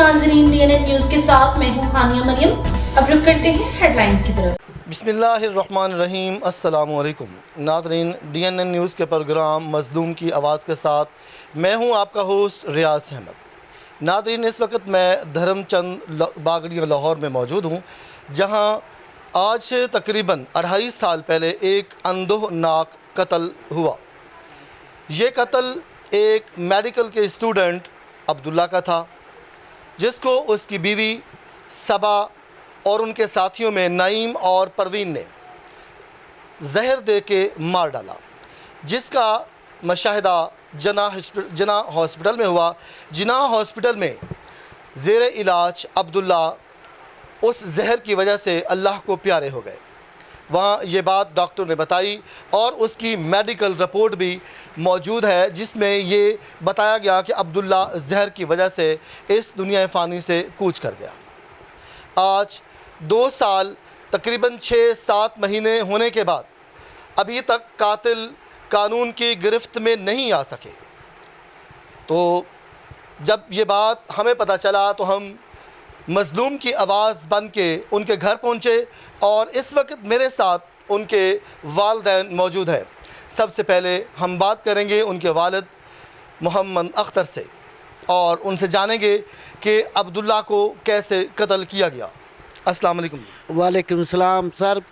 नाज़रीन, DNN news के साथ मैं हूँ हानिया मरियम। अब रुक करते हैं हेडलाइंस की तरफ। बिस्मिल्लाहिर्रहमानिर्रहीम। अस्सलामु अलैकुम नाज़रीन, DNN न्यूज़ के प्रोग्राम मज़लूम की आवाज़ के साथ मैं हूँ आपका होस्ट रियाज अहमद। नाज़रीन, इस वक्त मैं धर्मचंद बागड़िया लाहौर में मौजूद हूँ, जहाँ आज से तकरीबन 2.5 साल पहले एक अंदोहनाक कत्ल हुआ। ये कत्ल एक मेडिकल के स्टूडेंट अब्दुल्ला का था, जिसको उसकी बीवी सबा और उनके साथियों में नईम और परवीन ने जहर दे के मार डाला, जिसका मशाहिदा जना हॉस्पिटल में हुआ। जना हॉस्पिटल में ज़ेर इलाज अब्दुल्ला उस जहर की वजह से अल्लाह को प्यारे हो गए। वहाँ ये बात डॉक्टर ने बताई और उसकी मेडिकल रिपोर्ट भी मौजूद है, जिसमें ये बताया गया कि अब्दुल्ला जहर की वजह से इस दुनिया फ़ानी से कूच कर गया। आज 2 साल तकरीबन 6-7 महीने होने के बाद अभी तक कातिल कानून की गिरफ्त में नहीं आ सके। तो जब ये बात हमें पता चला तो हम मज़लूम की आवाज़ बन के उनके घर पहुँचे और इस वक्त मेरे साथ उनके वालिदैन मौजूद हैं। सबसे पहले हम बात करेंगे उनके वालिद मोहम्मद अख्तर से और उनसे जानेंगे कि अब्दुल्ला को कैसे कत्ल किया गया। अस्सलाम वालेकुम। वालेकुम सलाम। सर,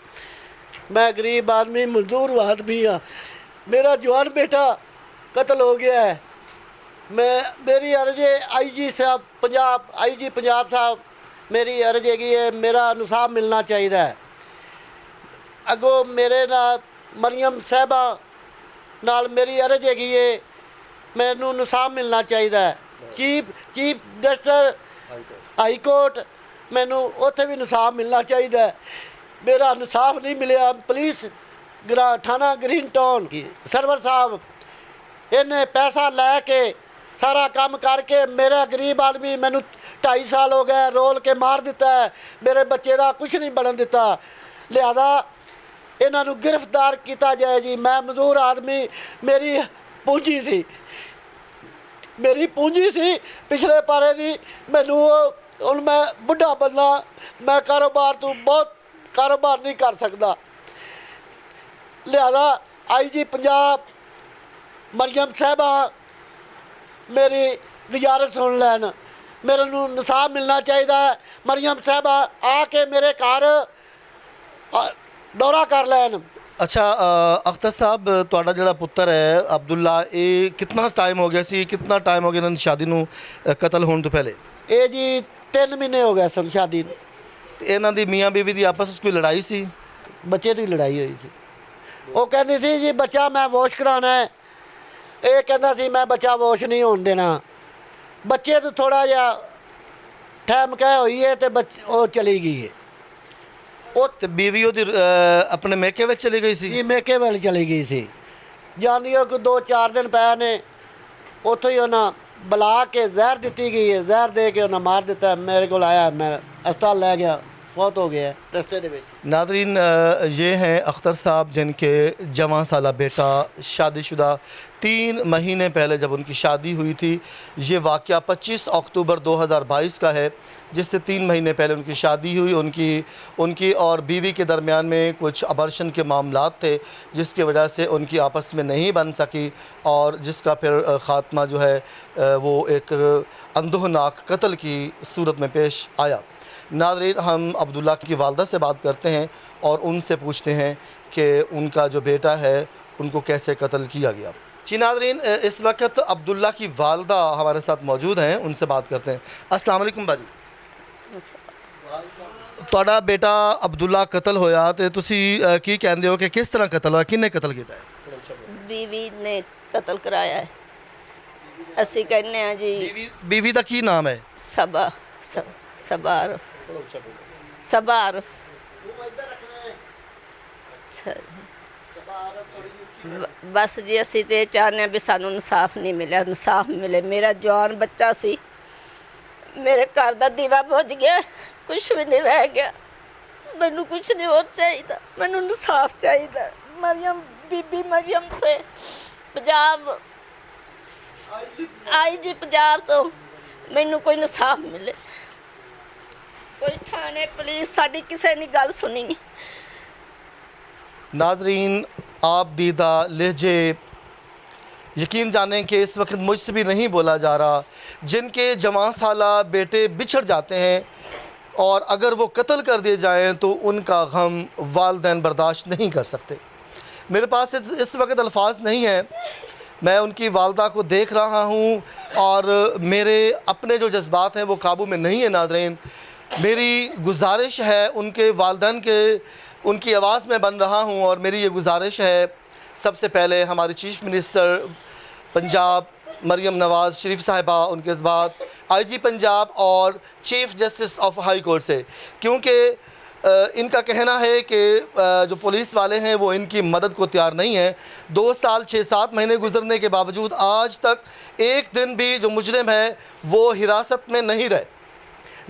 मैं गरीब आदमी, मजदूर आदमी हाँ। मेरा जवान बेटा कत्ल हो गया है। मेरी अर्ज है IG साहब पंजाब, IG पंजाब साहब, मेरी अर्ज है मेरा इंसाफ मिलना चाहिए। अगो मेरे नाल मरियम साहबा नाल मेरी अर्ज है मैनू इंसाफ मिलना चाहिए। चीफ जस्टिस हाई कोर्ट मैनू उत्थे भी इंसाफ मिलना चाहिए। मेरा इंसाफ नहीं मिले। पुलिस थाना ग्रीन टाउन सरवर साहब इन्हें पैसा लैके सारा काम करके मेरा गरीब आदमी मैनू 2.5 साल हो गए रोल के मार दिता है। मेरे बच्चे का कुछ नहीं बनन दिता। लिहाजा इन्हों गिरफ्तार किया जाए जी। मैं मजदूर आदमी, मेरी पूंजी सी पिछले पारे की। मैनू हुण मैं बुढ़ा बंदा, मैं कारोबार तो बहुत कारोबार नहीं कर सकता। लिहाजा IG पंजाब मरियम साहबा मेरी गुजारिश सुन लैन, मेरे नूं इंसाफ मिलना चाहिए। मरियम साहबा आके मेरे घर दौरा कर लैन। अच्छा अख्तर साहब, तुहाडा जिहड़ा पुत्तर है अब्दुल्ला, ये कितना टाइम हो गया सी, कितना टाइम हो गया इन्हां दी शादी नूं कत्ल होने तो पहले? ये जी 3 महीने हो गए सन शादी नूं। इन्हां दी मियाँ बीवी दी आपस में कोई लड़ाई सी? बच्चे की लड़ाई हुई सी। वो कहती सी जी बच्चा मैं वॉश कराना है, ये कहता सी मैं बच्चा वॉश नहीं होने देना। बच्चे तो थोड़ा जिहा टाइम कह हुई है तो वो चली गई है। वो ते बीवी ओदी अपने मेके विच चली गई सी? ये मेके वाल चली गई सी। जानी हो कि 2-4 दिन पै ने उत्थों ही उन्हें बुला के जहर दी गई है। जहर दे के उन्हें मार दिता। मेरे को आया, मैं अस्पताल लै गया, फौत हो गया रस्ते दे। नाज़रीन, ये हैं अख्तर साहब, जिनके जवां साला बेटा शादीशुदा 3 महीने पहले जब उनकी शादी हुई थी। ये वाक़या 25 अक्टूबर 2022 का है, जिससे 3 महीने पहले उनकी शादी हुई। उनकी और बीवी के दरमियान में कुछ अबॉर्शन के मामलात थे, जिसकी वजह से उनकी आपस में नहीं बन सकी और जिसका फिर ख़ात्मा जो है वो एक अंदोहनाक कत्ल की सूरत में पेश आया। नाज़रीन, हम अब्दुल्ला की वालदा से बात करते हैं और उनसे पूछते हैं कि उनका जो बेटा है उनको कैसे कत्ल किया गया। जी नाज़रीन, इस वक्त अब्दुल्ला की वालदा हमारे साथ मौजूद हैं, उनसे बात करते हैं। अस्सलाम वालेकुम बाजी। तुहाडा बेटा अब्दुल्ला कत्ल होया ते तुसी की कहंदे हो कि किस तरह कत्ल होया, किन्ने कत्ल किया है? बीवी ने कत्ल कराया है। असी कहने हैं जी बीवी का की नाम है? सबार। अच्छा जी, बस जी असी तो चाहते भी सानू इंसाफ नहीं मिले, इंसाफ मिले। मेरा जवान बच्चा सी, मेरे घर का दीवा बुझ गया, कुछ भी नहीं रह गया। मैनू कुछ नहीं और चाहिए, मैनू इंसाफ चाहिए। मरियम बीबी मरियम से पंजाब IG पंजाब तो ਮੈਨੂੰ ਕੋਈ ਇਨਸਾਫ ਮਿਲੇ। ਕੋਈ ਥਾਣੇ ਪੁਲਿਸ ਸਾਡੀ ਕਿਸੇ ਨੇ ਗੱਲ ਸੁਣੀ। नाजरीन, आप दीदा लहजे यकीन जानें कि इस वक्त मुझसे भी नहीं बोला जा रहा, जिनके जवां साला बेटे बिछड़ जाते हैं और अगर वो कत्ल कर दिए जाएं तो उनका गम वालिदैन बर्दाश्त नहीं कर सकते। मेरे पास इस वक्त अल्फाज नहीं हैं। मैं उनकी वालदा को देख रहा हूँ और मेरे अपने जो जज्बात हैं वो काबू में नहीं है। नाज़रीन, मेरी गुजारिश है उनके वालिदैन के, उनकी आवाज़ में बन रहा हूँ और मेरी ये गुजारिश है, सबसे पहले हमारी चीफ़ मिनिस्टर पंजाब मरियम नवाज़ शरीफ साहिबा, उनके बाद IG पंजाब और chief justice of high court से, क्योंकि इनका कहना है कि जो पुलिस वाले हैं वो इनकी मदद को तैयार नहीं है। 2 साल 6-7 महीने गुजरने के बावजूद आज तक एक दिन भी जो मुजरिम है वो हिरासत में नहीं रहे।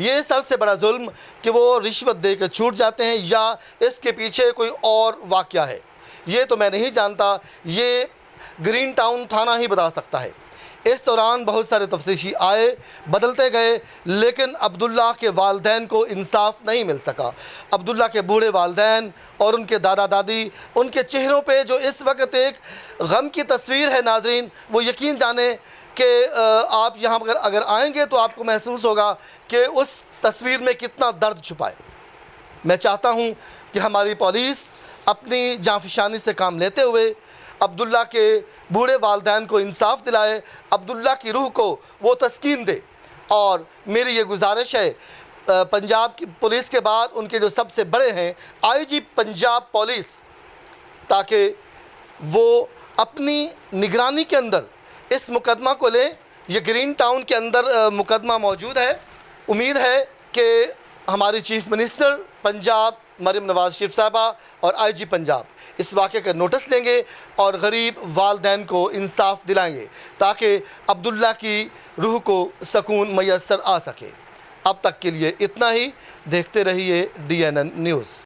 ये सबसे बड़ा जुल्म कि वो रिश्वत दे के छूट जाते हैं या इसके पीछे कोई और वाक़या है, ये तो मैं नहीं जानता, ये ग्रीन टाउन थाना ही बता सकता है। इस दौरान बहुत सारे तफ्तीशी आए, बदलते गए, लेकिन अब्दुल्ला के वालिदैन को इंसाफ नहीं मिल सका। अब्दुल्ला के बूढ़े वालिदैन और उनके दादा दादी, उनके चेहरों पे जो इस वक्त एक गम की तस्वीर है नाज़रीन, वो यकीन जाने कि आप यहाँ पर अगर आएंगे तो आपको महसूस होगा कि उस तस्वीर में कितना दर्द छुपा है। मैं चाहता हूँ कि हमारी पुलिस अपनी जाँफशानी से काम लेते हुए अब्दुल्ला के बूढ़े वालिदैन को इंसाफ दिलाए, अब्दुल्ला की रूह को वो तस्कीन दे। और मेरी ये गुजारिश है पंजाब की पुलिस के बाद उनके जो सबसे बड़े हैं IG पंजाब पुलिस, ताकि वो अपनी निगरानी के अंदर इस मुकदमा को लें। ये ग्रीन टाउन के अंदर मुकदमा मौजूद है। उम्मीद है कि हमारी चीफ़ मिनिस्टर पंजाब मरियम नवाज़ शरीफ साहिबा और IG पंजाब इस वाक़े का नोटिस लेंगे और गरीब वालिदैन को इंसाफ दिलाएंगे ताकि अब्दुल्ला की रूह को सुकून मैसर आ सके। अब तक के लिए इतना ही। देखते रहिए DNN न्यूज़।